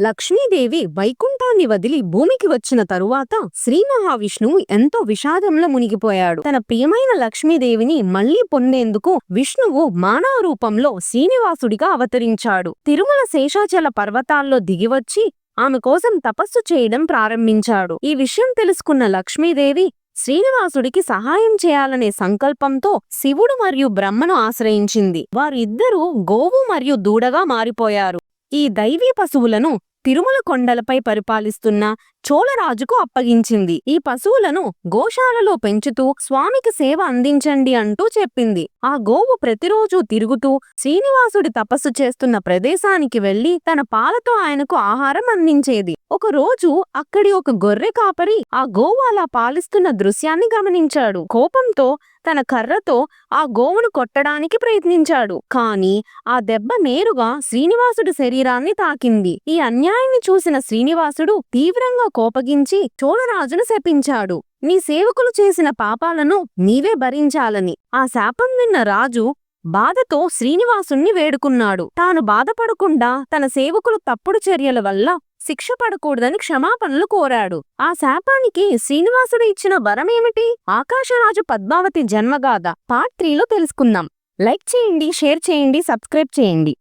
లక్ష్మీదేవి వైకుంఠాన్ని వదిలి భూమికి వచ్చిన తరువాత శ్రీ మహావిష్ణువు ఎంతో విషాదంలో మునిగిపోయాడు. తన ప్రియమైన లక్ష్మీదేవిని మళ్లీ పొందేందుకు విష్ణువు మానవ రూపంలో శ్రీనివాసుడిగా అవతరించాడు. తిరుమల శేషాచల పర్వతాల్లో దిగివచ్చి ఆమె కోసం తపస్సు చేయడం ప్రారంభించాడు. ఈ విషయం తెలుసుకున్న లక్ష్మీదేవి శ్రీనివాసుడికి సహాయం చేయాలనే సంకల్పంతో శివుడు మరియు బ్రహ్మను ఆశ్రయించింది. వారిద్దరూ గోవు మరియు దూడగా మారిపోయారు. ఈ దైవీ పశువులను తిరుమల కొండలపై పరిపాలిస్తున్న చోళరాజుకు అప్పగించింది. ఈ పశువులను గోశాలలో పెంచుతూ స్వామికి సేవ అందించండి అంటూ చెప్పింది. ఆ గోవు ప్రతిరోజు తిరుగుతూ శ్రీనివాసుడి తపస్సు చేస్తున్న ప్రదేశానికి వెళ్లి తన పాలతో ఆయనకు ఆహారం అందించేది. ఒక రోజు అక్కడి ఒక గొర్రె కాపరి ఆ గోవు అలా పాలిస్తున్న దృశ్యాన్ని గమనించాడు. కోపంతో తన కర్రతో ఆ గోవును కొట్టడానికి ప్రయత్నించాడు. కాని ఆ దెబ్బ నేరుగా శ్రీనివాసుడి శరీరాన్ని తాకింది. ఈ అన్యాయాన్ని చూసిన శ్రీనివాసుడు తీవ్రంగా కోపగించి చోళరాజును శపించాడు. నీ సేవకులు చేసిన పాపాలను నీవే భరించాలని. ఆ శాపం విన్న రాజు బాధతో శ్రీనివాసుణ్ణి వేడుకున్నాడు. తాను బాధపడకుండా తన సేవకులు తప్పుడు చర్యల వల్ల శిక్ష పడకూడదని క్షమాపణలు కోరాడు. ఆ శాపానికి శ్రీనివాసుడు ఇచ్చిన వరమేమిటి? ఆకాశరాజు పద్మావతి జన్మగాథ పార్ట్ 3లో తెలుసుకుందాం. లైక్ చేయండి, షేర్ చేయండి, సబ్స్క్రైబ్ చేయండి.